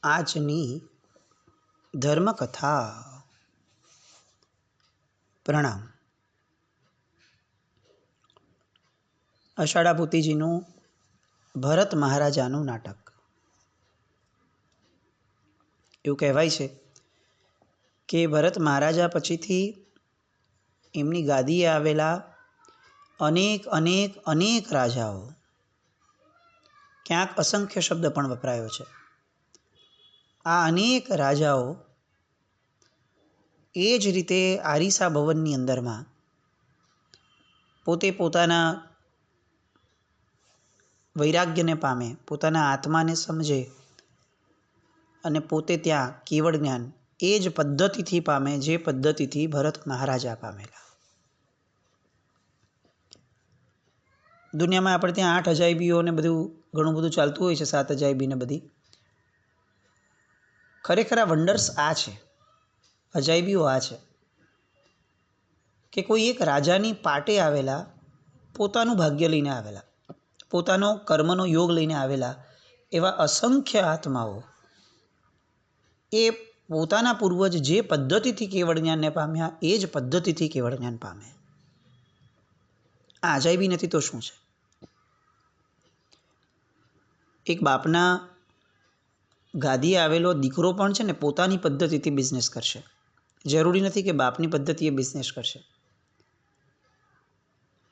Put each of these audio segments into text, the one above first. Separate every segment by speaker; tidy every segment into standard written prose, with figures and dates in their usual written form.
Speaker 1: આજની ધર્મકથા. પ્રણામ. અષાઢા પૂતીજીનું ભરત મહારાજાનું નાટક. એવું કહેવાય છે કે ભરત મહારાજા પછીથી એમની ગાદીએ આવેલા અનેક અનેક અનેક રાજાઓ, ક્યાંક અસંખ્ય શબ્દ પણ વપરાયો છે, આ અનેક રાજાઓ એ જ રીતે આરીસા ભવનની અંદરમાં પોતે પોતાના વૈરાગ્યને પામે, પોતાના આત્માને સમજે અને પોતે ત્યાં કેવળ જ્ઞાન એ જ પદ્ધતિથી પામે જે પદ્ધતિથી ભરત મહારાજા પામેલા. દુનિયામાં આપણે ત્યાં 8 અજાયબીઓ ને બધું ઘણું બધું ચાલતું હોય છે, 7 અજાયબી ને બધી. ખરેખર આ વંડર્સ આ છે, અજાયબીઓ આ છે કે કોઈ એક રાજાની પાટે આવેલા, પોતાનું ભાગ્ય લઈને આવેલા, પોતાનો કર્મનો યોગ લઈને આવેલા એવા અસંખ્ય આત્માઓ એ પોતાના પૂર્વજ જે પદ્ધતિથી કેવળ જ્ઞાનને પામ્યા એ જ પદ્ધતિથી કેવળ જ્ઞાન પામે. આ અજાયબી નથી તો શું છે? એક બાપના ગાદીએ આવેલો દીકરો પણ છે ને પોતાની પદ્ધતિથી બિઝનેસ કરશે. જરૂરી નથી કે બાપની પદ્ધતિએ બિઝનેસ કરશે.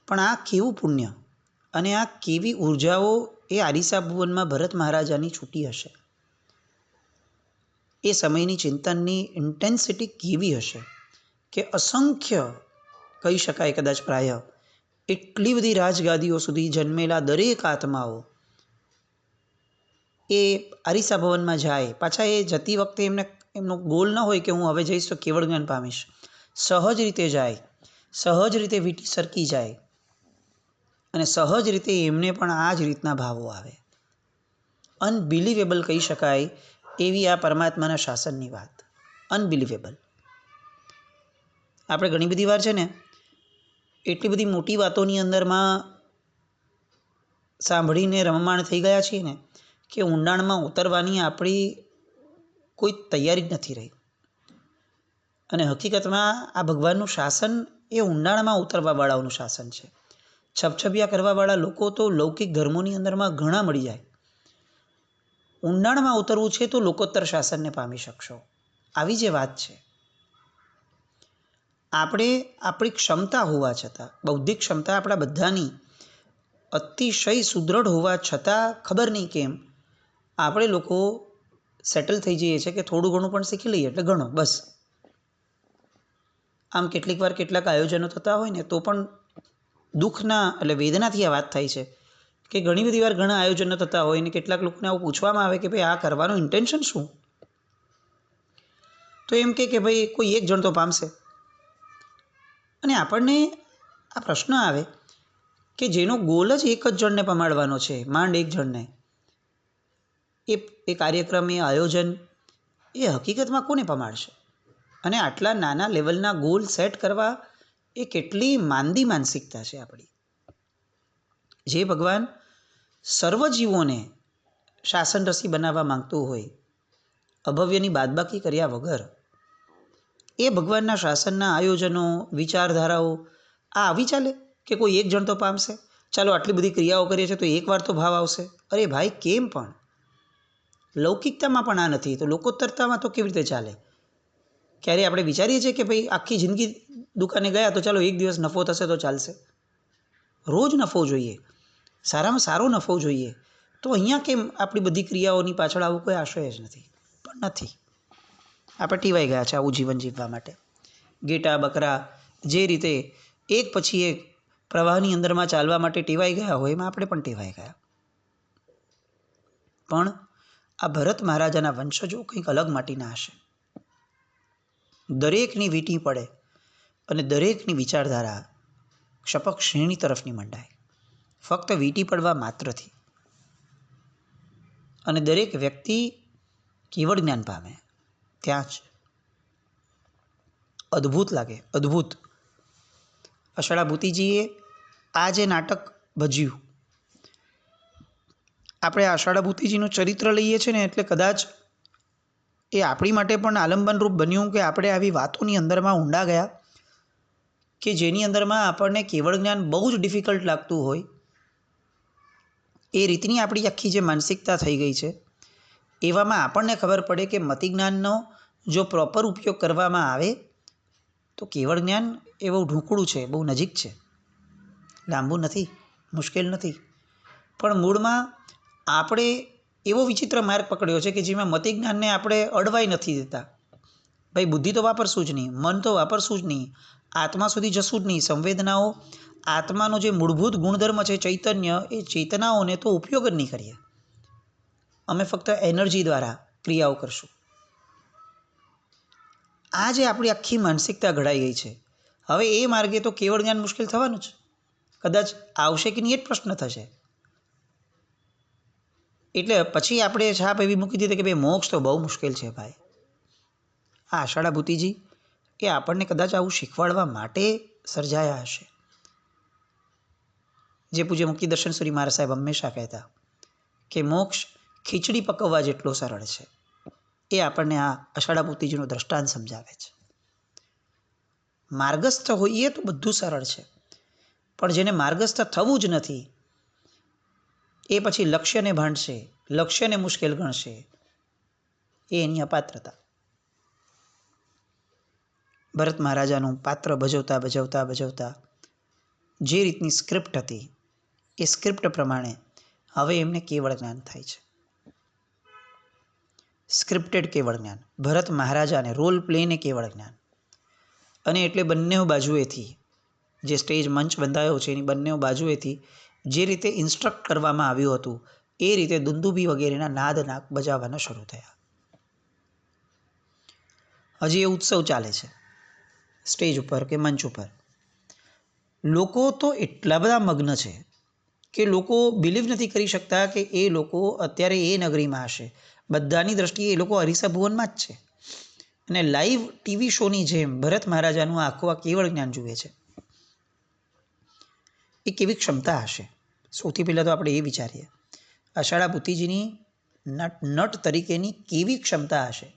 Speaker 1: પણ આ કેવું પુણ્ય અને આ કેવી ઉર્જાઓ એ આરીસા ભુવનમાં ભરત મહારાજાની છૂટી હશે. એ સમયની ચિંતનની ઇન્ટેન્સિટી કેવી હશે કે અસંખ્ય, કહી શકાય કદાચ પ્રાય એટલી બધી રાજગાદીઓ સુધી જન્મેલા દરેક આત્માઓ એ આરીસા ભવનમાં જાય. પાછા એ જતી વખતે એમનો ગોલ ન હોય કે હું હવે જઈશ તો કેવળ જ્ઞાન પામીશ. સહજ રીતે જાય, સહજ રીતે વીંટી સરકી જાય અને સહજ રીતે એમને પણ આ જ રીતના ભાવો આવે. અનબિલિવેબલ કહી શકાય એવી આ પરમાત્માના શાસનની વાત. અનબિલિવેબલ. આપણે ઘણી બધી વાર છે ને એટલી બધી મોટી વાતોની અંદરમાં સાંભળીને રમમાણ થઈ ગયા છીએ ને કે ઊંડાણમાં ઉતરવાની આપણી કોઈ તૈયારી જ નથી રહી. અને હકીકતમાં આ ભગવાનનું શાસન એ ઊંડાણમાં ઉતરવાવાળાઓનું શાસન છે. છપછપિયા કરવાવાળા લોકો તો લૌકિક ધર્મોની અંદરમાં ઘણા મળી જાય. ઊંડાણમાં ઉતરવું છે તો લોકોત્તર શાસનને પામી શકશો. આવી જે વાત છે. આપણે આપણી ક્ષમતા હોવા છતાં, બૌદ્ધિક ક્ષમતા આપણા બધાની અતિશય સુદૃઢ હોવા છતાં ખબર નહીં કેમ આપણે લોકો સેટલ થઈ જઈએ છીએ કે થોડું ઘણું પણ શીખી લઈએ એટલે ઘણો બસ. આમ કેટલીક વાર કેટલાક આયોજનો થતા હોય ને તો પણ દુઃખના એટલે વેદનાથી આ વાત થાય છે કે ઘણી બધી વાર ઘણા આયોજનો થતા હોય ને કેટલાક લોકોને આવું પૂછવામાં આવે કે ભાઈ આ કરવાનું ઇન્ટેન્શન શું? તો એમ કે ભાઈ કોઈ એક જણ તો પામશે. અને આપણને આ પ્રશ્ન આવે કે જેનો ગોલ જ એક જ જણને પમાડવાનો છે, માંડ એક જણને, એ કાર્યક્રમ, એ આયોજન એ હકીકતમાં કોને પમાડશે? અને આટલા નાના લેવલના ગોલ સેટ કરવા એ કેટલી માંદી માનસિકતા છે આપણી. જે ભગવાન સર્વજીવોને શાસનરસી બનાવવા માંગતું હોય, અભવ્યની બાદબાકી કર્યા વગર, એ ભગવાનના શાસનના આયોજનો, વિચારધારાઓ આ આવી ચાલે કે કોઈ એક જણ તો પામશે, ચાલો આટલી બધી ક્રિયાઓ કરીએ છીએ તો એકવાર તો ભાવ આવશે. અરે ભાઈ કેમ પણ? લૌકિકતામાં પણ આ નથી તો લોકોત્તરતામાં તો કેવી રીતે ચાલે? ક્યારે આપણે વિચારીએ છીએ કે ભાઈ આખી જિંદગી દુકાને ગયા તો ચાલો એક દિવસ નફો થશે તો ચાલશે? રોજ નફો જોઈએ, સારામાં સારો નફો જોઈએ. તો અહીંયા કેમ આપણી બધી ક્રિયાઓની પાછળ આવું કોઈ આશય જ નથી? પણ નથી. આપણે ટીવાઈ ગયા છે આવું જીવન જીવવા માટે. ઘેટા બકરા જે રીતે એક પછી એક પ્રવાહની અંદરમાં ચાલવા માટે ટેવાઈ ગયા હોય એમાં આપણે પણ ટેવાઈ ગયા. પણ આ ભરત મહારાજાના વંશજો કંઈક અલગ માટીના હશે. દરેકની વીંટી પડે અને દરેકની વિચારધારા ક્ષપક શ્રેણી તરફની મંડાય, ફક્ત વીંટી પડવા માત્રથી. અને દરેક વ્યક્તિ કેવળ જ્ઞાન પામે ત્યાં જ. અદ્ભુત લાગે, અદ્ભુત. અષાઢા ભૂતિજીએ આ જે નાટક ભજ્યું, આપણે અષાઢા ભૂતિજીનું ચરિત્ર લઈએ છીએ ને એટલે કદાચ એ આપણી માટે પણ આલંબનરૂપ બન્યું કે આપણે આવી વાતોની અંદરમાં ઊંડા ગયા કે જેની અંદરમાં આપણને કેવળ જ્ઞાન બહુ જ ડિફિકલ્ટ લાગતું હોય એ રીતની આપણી આખી જે માનસિકતા થઈ ગઈ છે. એવામાં આપણને ખબર પડે કે મતિજ્ઞાનનો જો પ્રોપર ઉપયોગ કરવામાં આવે તો કેવળ જ્ઞાન એ બહુ ઢૂંકળું છે, બહુ નજીક છે, લાંબુ નથી, મુશ્કેલ નથી. પણ મૂળમાં આપણે એવો વિચિત્ર માર્ગ પકડ્યો છે કે જેમાં મતિજ્ઞાનને આપણે અડવાઈ નથી દેતા. ભાઈ બુદ્ધિ તો વાપરશું જ નહીં, મન તો વાપરશું જ નહીં, આત્મા સુધી જશું જ નહીં. સંવેદનાઓ, આત્માનો જે મૂળભૂત ગુણધર્મ છે ચૈતન્ય, એ ચેતનાઓને તો ઉપયોગ જ નહીં કરીએ. અમે ફક્ત એનર્જી દ્વારા ક્રિયાઓ કરશું. આ જે આપણી આખી માનસિકતા ઘડાઈ ગઈ છે, હવે એ માર્ગે તો કેવળ જ્ઞાન મુશ્કેલ થવાનું જ. કદાચ આવશે કે નહીં એ જ પ્રશ્ન થશે. એટલે પછી આપણે છાપ એવી મૂકી દીધી કે ભાઈ મોક્ષ તો બહુ મુશ્કેલ છે ભાઈ. આ આષાઢા ભૂતિજી એ આપણને કદાચ આવું શીખવાડવા માટે સર્જાયા હશે. જે પૂજ્ય મુક્તિદર્શન સુરી મહારાજ સાહેબ હંમેશા કહેતા કે મોક્ષ ખીચડી પકવવા જેટલો સરળ છે. એ આપણને આ આષાઢા ભૂતિજીનું દ્રષ્ટાંત સમજાવે છે. માર્ગસ્થ હોઈએ તો બધું સરળ છે, પણ જેને માર્ગસ્થ થવું જ નથી એ પછી લક્ષ્યને ભાંડશે, લક્ષ્યને મુશ્કેલ ગણશે. એ એની અપાત્રતા. ભરત મહારાજાનું પાત્ર ભજવતા ભજવતા ભજવતા જે રીતની સ્ક્રિપ્ટ હતી એ સ્ક્રિપ્ટ પ્રમાણે હવે એમને કેવળ જ્ઞાન થાય છે. સ્ક્રિપ્ટેડ કેવળ જ્ઞાન. ભરત મહારાજાને રોલ પ્લેને કેવળ જ્ઞાન. અને એટલે બંને બાજુએથી જે સ્ટેજ મંચ બંધાયો છે એની બંને બાજુએથી જે રીતે ઇન્સ્ટ્રક્ટ કરવામાં આવ્યું હતું એ રીતે દુંદુભી વગેરેના નાદ બજાવવાના શરૂ થયા. હજી એ ઉત્સવ ચાલે છે સ્ટેજ ઉપર કે મંચ ઉપર. લોકો તો એટલા બધા મગ્ન છે કે લોકો બિલીવ નથી કરી શકતા કે એ લોકો અત્યારે એ નગરીમાં હશે. બધાની દ્રષ્ટિએ એ લોકો અરીસા ભુવનમાં જ છે અને લાઈવ ટીવી શોની જેમ ભરત મહારાજાનું આખું આ કેવળ જ્ઞાન જુએ છે. એ કેવી ક્ષમતા હશે? સૌથી પહેલાં તો આપણે એ વિચારીએ આષાઢા ભૂતિજીની નટ તરીકેની કેવી ક્ષમતા હશે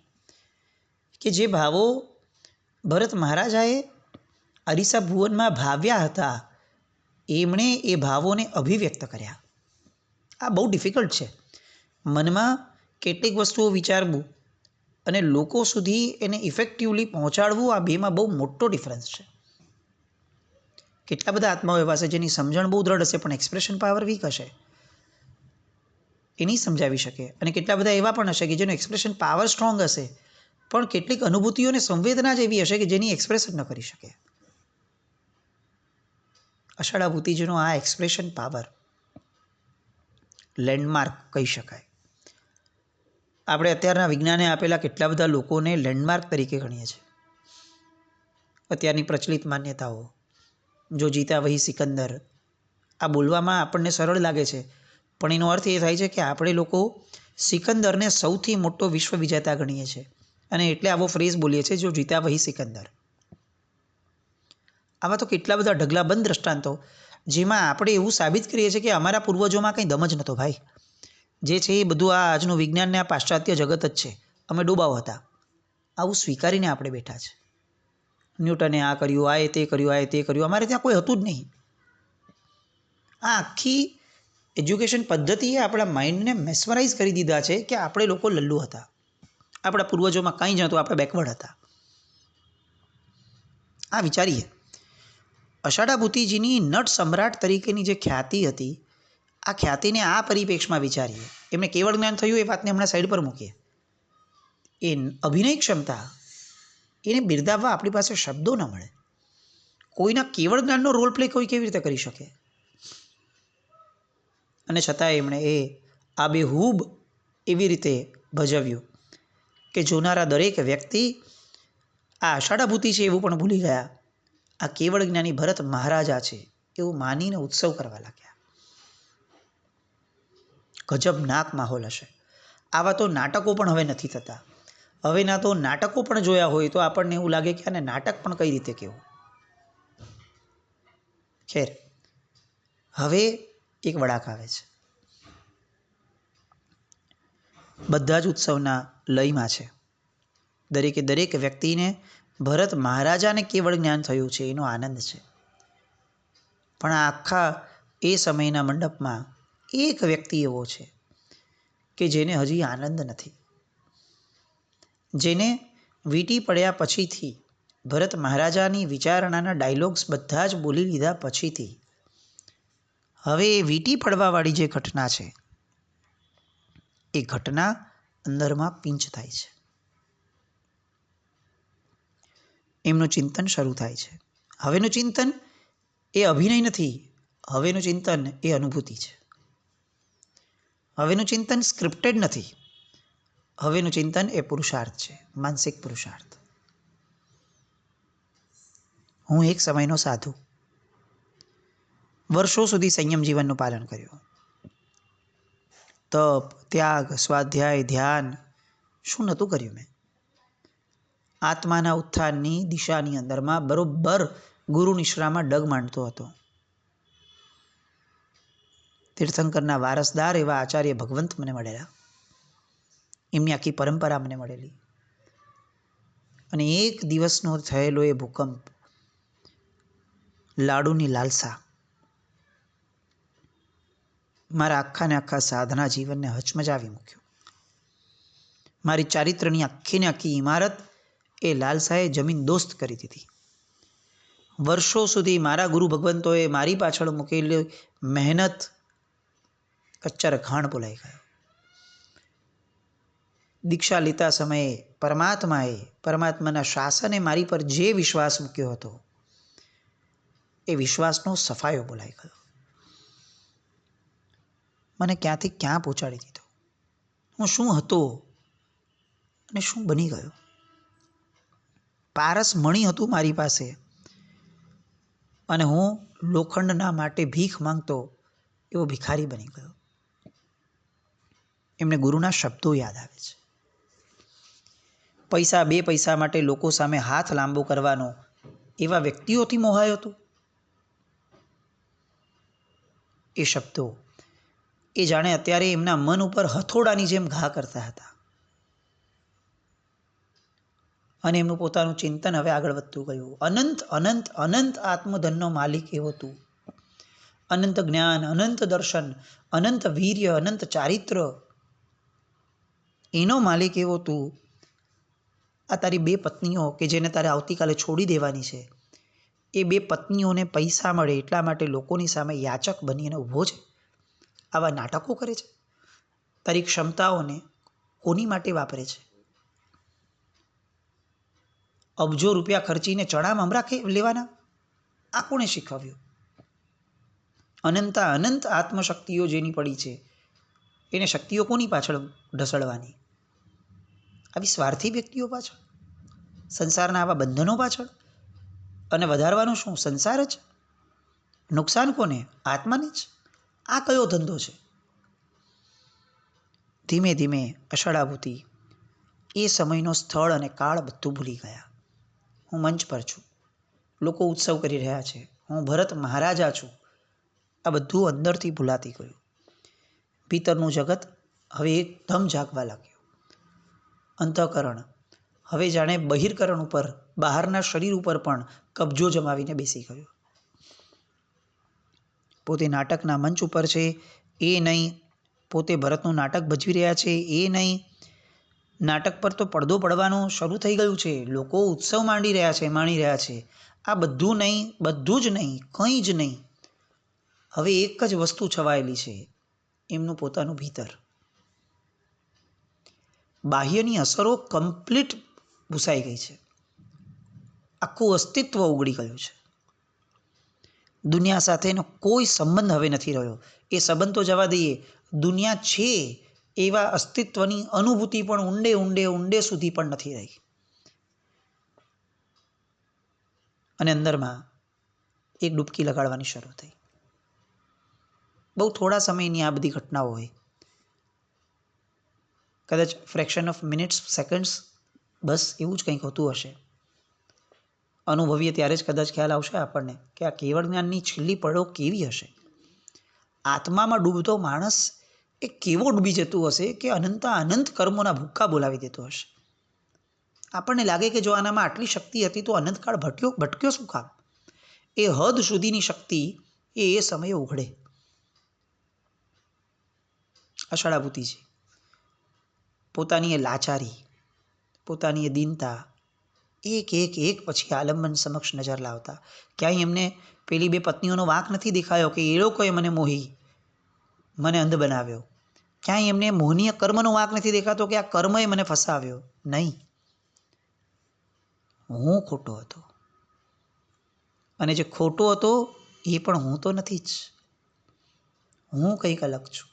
Speaker 1: કે જે ભાવો ભરત મહારાજાએ અરીસા ભુવનમાં ભાવ્યા હતા એમણે એ ભાવોને અભિવ્યક્ત કર્યા. આ બહુ ડિફિકલ્ટ છે. મનમાં કેટલીક વસ્તુઓ વિચારવું અને લોકો સુધી એને ઇફેક્ટિવલી પહોંચાડવું, આ બેમાં બહુ મોટો ડિફરન્સ છે. કેટલા બધા આત્માઓ એવા છે જેની સમજણ બહુ દ્રઢ હશે પણ એક્સપ્રેશન પાવર વીક હશે, એ નહીં સમજાવી શકે. અને કેટલા બધા એવા પણ હશે કે જેનો એક્સપ્રેશન પાવર સ્ટ્રોંગ હશે પણ કેટલીક અનુભૂતિઓને સંવેદના જ એવી હશે કે જેની એક્સપ્રેશન ન કરી શકે. આષાઢા ભૂતિજીનો આ એક્સપ્રેશન પાવર લેન્ડમાર્ક કહી શકાય. આપણે અત્યારના વિજ્ઞાને આપેલા કેટલા બધા લોકોને લેન્ડમાર્ક તરીકે ગણીએ છીએ. અત્યારની પ્રચલિત માન્યતાઓ, જો જીતા વહી સિકંદર, આ બોલવામાં આપણને સરળ લાગે છે પણ એનો અર્થ એ થાય છે કે આપણે લોકો સિકંદરને સૌથી મોટો વિશ્વ વિજેતા ગણીએ છીએ અને એટલે આવો ફ્રેઝ બોલીએ છીએ, જો જીતા વહી સિકંદર. આવા તો કેટલા બધા ઢગલાબંધ દ્રષ્ટાંતો જેમાં આપણે એવું સાબિત કરીએ છીએ કે અમારા પૂર્વજોમાં કંઈ દમ જ નહોતો ભાઈ. જે છે એ બધું આ આજનું વિજ્ઞાનને આ પાશ્ચાત્ય જગત જ છે, અમે ડૂબાવ હતા. આવું સ્વીકારીને આપણે બેઠા છે. ન્યૂટને આ કર્યું, આ તે કર્યું, આ તે કર્યું, અમારે ત્યાં કોઈ હતું જ નહીં. આ આખી એજ્યુકેશન પદ્ધતિએ આપણા માઇન્ડને મેસ્મરાઇઝ કરી દીધા છે કે આપણે લોકો લલ્લુ હતા. આપણા પૂર્વજોમાં કંઈ જ નહોતું, આપણે બેકવર્ડ હતા. આ વિચારીએ. આષાઢા ભૂતિજીની નટ સમ્રાટ તરીકેની જે ખ્યાતિ હતી, આ ખ્યાતિને આ પરિપ્રેક્ષમાં વિચારીએ. એમને કેવળ જ્ઞાન થયું એ વાતને હમણાં સાઈડ પર મૂકીએ. એ અભિનય ક્ષમતા, એને બિરદાવવા આપણી પાસે શબ્દો ન મળે. કોઈના કેવળ જ્ઞાનનો રોલ પ્લે કોઈ કેવી રીતે કરી શકે? અને છતાં એમણે એ આબેહૂબ એવી રીતે ભજવ્યું કે જોનારા દરેક વ્યક્તિ આ આષાઢા ભૂતિ છે એવું પણ ભૂલી ગયા. આ કેવળ જ્ઞાની ભરત મહારાજા છે એવું માનીને ઉત્સવ કરવા લાગ્યા. ગજબ નાક માહોલ હશે. આવા તો નાટકો પણ હવે નથી થતા. હવેના તો નાટકો પણ જોયા હોય તો આપણને એવું લાગે કે આને નાટક પણ કઈ રીતે કહેવું. ખેર, હવે એક વળાક આવે છે. બધા જ ઉત્સવના લયમાં છે. દરેકે દરેક વ્યક્તિને ભરત મહારાજાને કેવળ જ્ઞાન થયું છે એનો આનંદ છે. પણ આ આખા એ સમયના મંડપમાં એક વ્યક્તિ એવો છે કે જેને હજી આનંદ નથી, જેને વીંટી પડ્યા પછીથી ભરત મહારાજાની વિચારણાના ડાયલોગ્સ બધા જ બોલી લીધા પછીથી હવે એ વીંટી પડવાવાળી જે ઘટના છે એ ઘટના અંદરમાં પિંચ થાય છે. એમનું ચિંતન શરૂ થાય છે. હવેનું ચિંતન એ અભિનય નથી, હવેનું ચિંતન એ અનુભૂતિ છે. હવેનું ચિંતન સ્ક્રિપ્ટેડ નથી, હવેનું ચિંતન એ પુરુષાર્થ છે, માનસિક પુરુષાર્થ. હું એક સમયનો સાધુ, વર્ષો સુધી સંયમ જીવનનું પાલન કર્યું. તપ, ત્યાગ, સ્વાધ્યાય, ધ્યાન શું નહોતું કર્યું મેં? આત્માના ઉત્થાનની દિશાની અંદરમાં બરોબર ગુરુ નિશ્રામાં ડગ માંડતો હતો. તીર્થંકરના વારસદાર એવા આચાર્ય ભગવંત મને મળેલા, એમની આખી પરંપરા મને મળેલી. અને એક દિવસનો થયેલો એ ભૂકંપ, લાડુની લાલસા મારા આખાને આખા સાધના જીવનને હચમચાવી મૂક્યું. મારી ચારિત્રની આખીને આખી ઇમારત એ લાલસાએ જમીન દોસ્ત કરી દીધી. વર્ષો સુધી મારા ગુરુ ભગવંતોએ મારી પાછળ મૂકેલી મહેનત કચ્ચર ઘાણ બોલાઈ ગયો. દીક્ષા લેતા સમયે પરમાત્માના શાસને મારી પર જે વિશ્વાસ મૂક્યો હતો એ વિશ્વાસનો સફાયો બોલાઈ ગયો. મને ક્યાંથી ક્યાં પહોંચાડી દીધો. હું શું હતો અને શું બની ગયો. પારસ મણી હતું મારી પાસે અને હું લોખંડના માટે ભીખ માંગતો એવો ભિખારી બની ગયો. એમને ગુરુના શબ્દો યાદ આવે છે. પૈસા બે પૈસા માટે લોકો સામે હાથ લાંબો કરવાનો એવા વ્યક્તિઓથી મોહાયો હતો. એ શબ્દો એ જાણે અત્યારે એમના મન ઉપર હથોડાની જેમ ઘા કરતા હતા. અને એમનું પોતાનું ચિંતન હવે આગળ વધતું ગયું. અનંત અનંત અનંત આત્મધનનો માલિક એવો તું, અનંત જ્ઞાન, અનંત દર્શન, અનંત વીર્ય, અનંત ચારિત્ર, એનો માલિક એવો તું, આ તારી બે પત્નીઓ કે જેને તારે આવતીકાલે છોડી દેવાની છે, એ બે પત્નીઓને પૈસા મળે એટલા માટે લોકોની સામે યાચક બનીને ઊભો છે, આવા નાટકો કરે છે. તારી ક્ષમતાઓને કોની માટે વાપરે છે? અબજો રૂપિયા ખર્ચીને ચણા મમરા લેવાના? આ કોણે શીખવ્યું? અનંતા અનંત આત્મશક્તિઓ જેની પડી છે એને શક્તિઓ કોની પાછળ ઢસડવાની? આવી સ્વાર્થી વ્યક્તિઓ પાછળ, સંસારના આવા બંધનો પાછળ. અને વધારવાનું શું? સંસાર જ. નુકસાન કોને? આત્માને જ. આ કયો ધંધો છે? ધીમે ધીમે અષાઢાભૂતિ એ સમયનો સ્થળ અને કાળ બધું ભૂલી ગયા. હું મંચ પર છું, લોકો ઉત્સવ કરી રહ્યા છે, હું ભરત મહારાજા છું, આ બધું અંદરથી ભૂલાતી ગયું. ભીતરનું જગત હવે એકદમ જાગવા લાગ્યું. અંતઃકરણ હવે જાણે બહિર્કરણ ઉપર, બહારના શરીર ઉપર પણ કબજો જમાવીને બેસી ગયો. પોતે નાટકના મંચ ઉપર છે એ નહીં, પોતે ભરતનું નાટક ભજવી રહ્યા છે એ નહીં, નાટક પર તો પડદો પડવાનું શરૂ થઈ ગયું છે, લોકો ઉત્સવ માણી રહ્યા છે. આ બધું નહીં, બધું જ નહીં, કંઈ જ નહીં. હવે એક જ વસ્તુ છવાયેલી છે, એમનું પોતાનું ભીતર. બાહ્યની અસરો કમ્પ્લીટ ભૂસાઈ ગઈ છે. આખું અસ્તિત્વ ઉગડી ગયું છે. દુનિયા સાથેનો કોઈ સંબંધ હવે નથી રહ્યો. એ સંબંધ તો જવા દઈએ, દુનિયા છે એવા અસ્તિત્વની અનુભૂતિ પણ ઊંડે ઊંડે ઊંડે સુધી પણ નથી રહી. અને અંદરમાં એક ડૂબકી લગાડવાની શરૂ થઈ. બહુ થોડા સમયની આ બધી ઘટનાઓ હોય, કદાચ ફ્રેક્શન ઓફ મિનિટ્સ, સેકન્ડ્સ, બસ એવું જ કંઈક હોતું હશે. અનુભવીએ ત્યારે જ કદાચ ખ્યાલ આવશે આપણને કે આ કેવળ જ્ઞાનની છેલ્લી પળો કેવી હશે. આત્મામાં ડૂબતો માણસ એ કેવો ડૂબી જતું હશે કે અનંતા અનંત કર્મોના ભૂક્કા બોલાવી દેતો હશે. આપણને લાગે કે જો આનામાં આટલી શક્તિ હતી તો અનંતકાળ ભટક્યો શું કામ? એ હદ સુધીની શક્તિ એ સમયે ઉઘડે. અષાઢાભૂતિજી પોતાની એ લાચારી, પોતાની એ દીનતા, એક પછી આલંબન સમક્ષ નજર લાવતા. ક્યાંય એમને પેલી 2 પત્નીઓનો વાંક નથી દેખાયો કે એ લોકોએ મને મોહી, મને અંધ બનાવ્યો. ક્યાંય એમને મોહનીય કર્મનો વાંક નથી દેખાતો કે આ કર્મએ મને ફસાવ્યો. નહીં, હું ખોટો હતો. અને જે ખોટો હતો એ પણ હું તો નથી જ. હું કંઈક અલગ છું.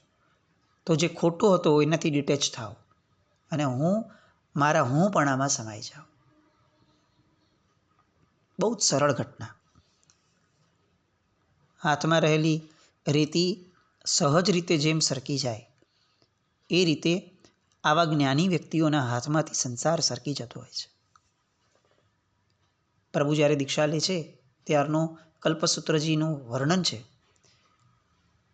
Speaker 1: તો જે ખોટો હતો એનાથી ડિટેચ થાવ અને હું મારા હુંપણામાં સમાઈ જાઉં. બહુ જ સરળ ઘટના. હાથમાં રહેલી રેતી સહજ રીતે જેમ સરકી જાય એ રીતે આવા જ્ઞાની વ્યક્તિઓના હાથમાંથી સંસાર સરકી જતો હોય છે. પ્રભુ જ્યારે દીક્ષા લે છે ત્યારનું કલ્પસૂત્રજીનું વર્ણન છે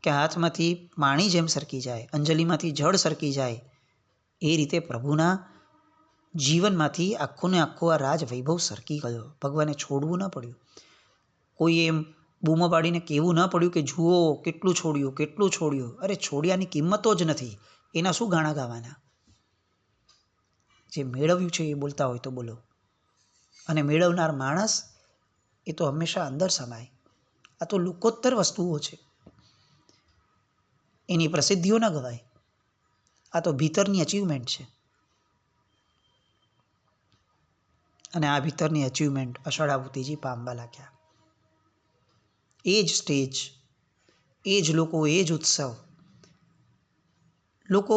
Speaker 1: કે હાથમાંથી પાણી જેમ સરકી જાય, અંજલિમાંથી જળ સરકી જાય, એ રીતે પ્રભુના જીવનમાંથી આખું ને આખું આ રાજ વૈભવ સરકી ગયો. ભગવાને છોડવું ન પડ્યું. કોઈ એમ બૂમો પાડીને કહેવું ન પડ્યું કે જુઓ કેટલું છોડ્યું, કેટલું છોડ્યું. અરે છોડ્યાની કિંમતો જ નથી, એના શું ગાણા ગાવાના? જે મેળવ્યું છે એ બોલતા હોય તો બોલો. અને મેળવનાર માણસ એ તો હંમેશા અંદર સમાય. આ તો લોકોત્તર વસ્તુઓ છે, એની પ્રસિદ્ધિઓ ન ગવાય. આ તો ભીતરની અચીવમેન્ટ છે. અને આ ભીતરની અચીવમેન્ટ અષાઢાભૂતિજી પામવા લાગ્યા. એ જ સ્ટેજ, એ જ લોકો, એ જ ઉત્સવ. લોકો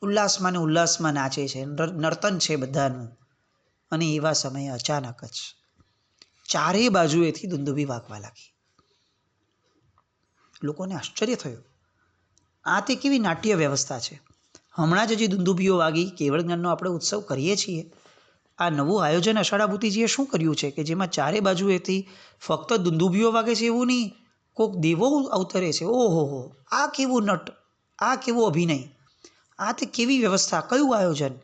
Speaker 1: ઉલ્લાસમાં ને ઉલ્લાસમાં નાચે છે, નર્તન છે બધાનું. અને એવા સમયે અચાનક જ ચારે બાજુએથી દુંદુભી વાગવા લાગી. લોકોને આશ્ચર્ય થયું, આ તે કેવી નાટ્ય વ્યવસ્થા છે? હમણાં જ હજી દુંદુભીઓ વાગી, કેવળ જ્ઞાનનો આપણે ઉત્સવ કરીએ છીએ. આ નવું આયોજન અષાઢાભૂતિજીએ શું કર્યું છે કે જેમાં ચારે બાજુએથી ફક્ત દુંદુભીઓ વાગે છે એવું નહીં, કોઈક દેવો અવતરે છે. ઓહો, આ કેવું નટ, આ કેવો અભિનય, આ તે કેવી વ્યવસ્થા, કયું આયોજન!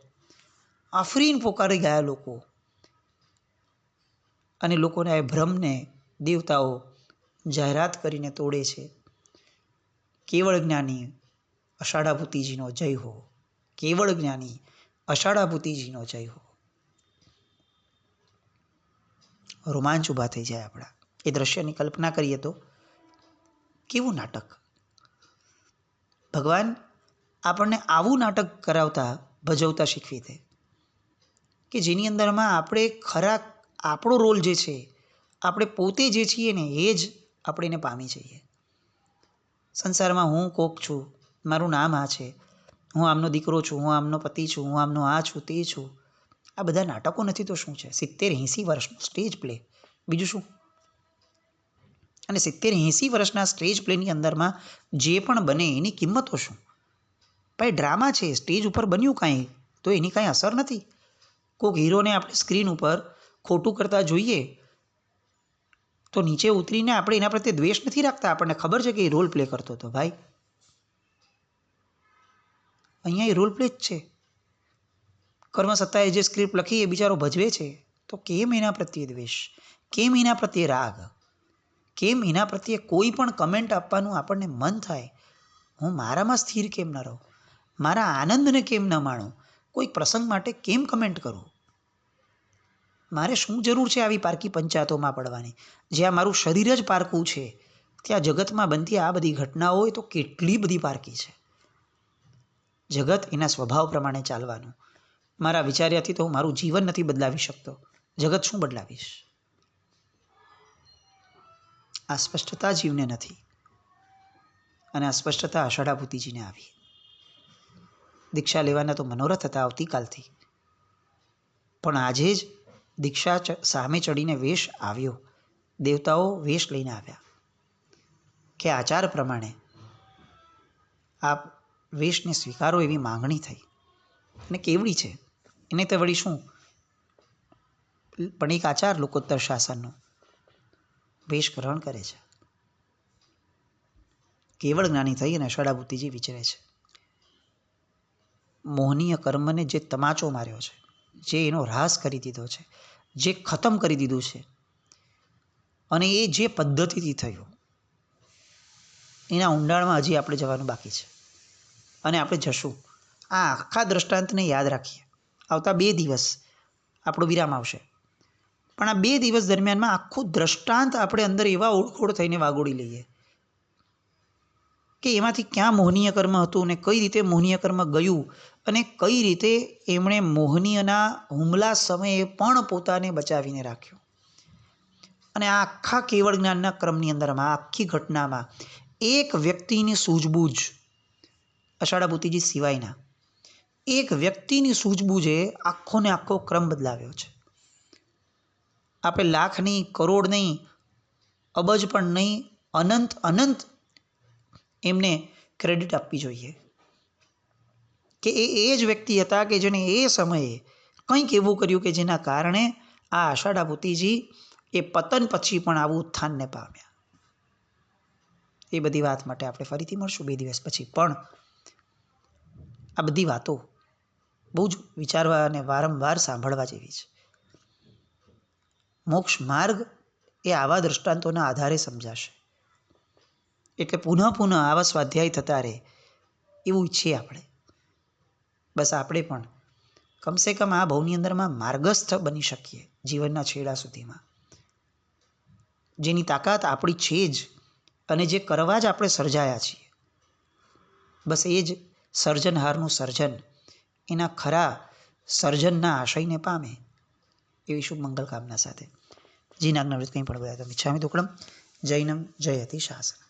Speaker 1: આફરીન પોકારી ગયા લોકો. અને લોકોના એ ભ્રમને દેવતાઓ જાહેરાત કરીને તોડે છે. કેવળ જ્ઞાની અષાઢાભૂતિજીનો જય હો, કેવળ જ્ઞાની અષાઢાભૂતિજીનો જય હો. રોમાંચ ઊભા થઈ જાય આપણા. એ દ્રશ્યની કલ્પના કરીએ તો કેવું નાટક! ભગવાન આપણને આવું નાટક કરાવતા, ભજવતા શીખવી દે કે જેની અંદરમાં આપણે ખરા આપણો રોલ જે છે, આપણે પોતે જે છીએ ને એ જ આપણે એને પામી જઈએ. સંસારમાં હું કોક છું, મારું નામ આ છે, હું આમનો દીકરો છું, હું આમનો પતિ છું, હું આમનો આ છું, તે છું. આ બધા નાટકો નથી તો શું છે? 70-80 વર્ષનો સ્ટેજ પ્લે, બીજું શું? અને 70-80 વર્ષના સ્ટેજ પ્લેની અંદરમાં જે પણ બને એની કિંમતો શું? ભાઈ ડ્રામા છે, સ્ટેજ ઉપર બન્યું કાંઈ તો એની કાંઈ અસર નથી. કોઈક હીરોને આપણે સ્ક્રીન ઉપર ખોટું કરતા જોઈએ તો નીચે ઉતરીને આપણે એના પ્રત્યે દ્વેષ નથી રાખતા. આપણને ખબર છે કે એ રોલ પ્લે કરતો હતો. ભાઈ અહીંયા એ રોલ પ્લે જ છે. કર્મસત્તાએ જે સ્ક્રિપ્ટ લખી એ બિચારો ભજવે છે, તો કેમ એના પ્રત્યે દ્વેષ? કેમ એના પ્રત્યે રાગ? કેમ એના પ્રત્યે કોઈ પણ કમેન્ટ આપવાનું આપણને મન થાય? હું મારામાં સ્થિર કેમ ન રહું? મારા આનંદને કેમ ન માણું? કોઈ પ્રસંગ માટે કેમ કમેન્ટ કરું? મારે શું જરૂર છે આવી પારકી પંચાયતોમાં પડવાની? જ્યાં મારું શરીર જ પારકું છે ત્યાં જગતમાં બનતી આ બધી ઘટનાઓ એ તો કેટલી બધી પારકી છે. જગત એના સ્વભાવ પ્રમાણે ચાલવાનું. મારા વિચાર્યાથી તો હું મારું જીવન નથી બદલાવી શકતો, જગત શું બદલાવીશ? આ સ્પષ્ટતા જીવને નથી. અને આ સ્પષ્ટતા અષાઢાભૂતિજીને આવી. દીક્ષા લેવાના તો મનોરથ હતા આવતીકાલથી, પણ આજે જ દીક્ષા સામે ચડીને વેશ આવ્યો. દેવતાઓ વેશ લઈને આવ્યા કે આચાર પ્રમાણે આપ વેશને સ્વીકારો એવી માંગણી થઈ. અને કેવડી છે એને તો વળી શું, પણ એક આચાર લોકોત્તર શાસનનો વેશ ગ્રહણ કરે છે. કેવળ જ્ઞાની થઈ અને અષાઢાભૂતિજી વિચરે છે. મોહનીય કર્મને જે તમાચો માર્યો છે, જે એનો હ્રાસ કરી દીધો છે, જે ખતમ કરી દીધું છે, અને એ જે પદ્ધતિથી થયું એના ઊંડાણમાં હજી આપણે જવાનું બાકી છે અને આપણે જશું. આ આખા દ્રષ્ટાંતને યાદ રાખીએ. આવતા 2 દિવસ આપણો વિરામ આવશે, પણ આ 2 દિવસ દરમિયાનમાં આખું દ્રષ્ટાંત આપણે અંદર એવા ઓળખોળ થઈને વાગોળી લઈએ કે એમાંથી ક્યાં મોહનીય કર્મ હતું અને કઈ રીતે મોહનીય કર્મ ગયું અને કઈ રીતે એમણે મોહનીયના હુમલા સમયે પણ પોતાને બચાવીને રાખ્યો. અને આ આખા કેવળ જ્ઞાનના ક્રમની અંદરમાં આખી ઘટનામાં એક વ્યક્તિની સૂઝબૂઝ, અષાઢા ભૂતિજી સિવાયના એક વ્યક્તિની સૂઝબૂઝે આખો ને આખો ક્રમ બદલાવ્યો છે. આપણે લાખ નહીં, કરોડ નહીં, અબજ પણ નહીં, અનંત અનંત એમને ક્રેડિટ આપવી જોઈએ કે એ જ વ્યક્તિ હતા કે જેણે એ સમયે કંઈક એવું કર્યું કે જેના કારણે આ અષાઢા ભૂતિજી એ પતન પછી પણ આવું ઉત્થાનને પામ્યા. એ બધી વાત માટે આપણે ફરીથી મળશું 2 દિવસ પછી. પણ આ બધી વાતો બહુ જ વિચારવા અને વારંવાર સાંભળવા જેવી છે. મોક્ષ માર્ગ એ આવા દ્રષ્ટાંતોના આધારે સમજાશે. એટલે પુનઃ આવા સ્વાધ્યાય થતા રહે એવું ઈચ્છીએ આપણે. બસ આપણે પણ કમસે કમ આ ભવની અંદરમાં માર્ગસ્થ બની શકીએ જીવનના છેડા સુધીમાં, જેની તાકાત આપણી છે જ અને જે કરવા જ આપણે સર્જાયા છીએ. બસ એ જ સર્જનહારનું સર્જન એના ખરા સર્જનના આશયને પામે એવી શુભ મંગલ કામના સાથે જીનાજ્ઞામૃત કંઈ પણ બોલાય તો મિચ્છામિ દુક્કડમ. જૈનમ જયતિ શાસનમ.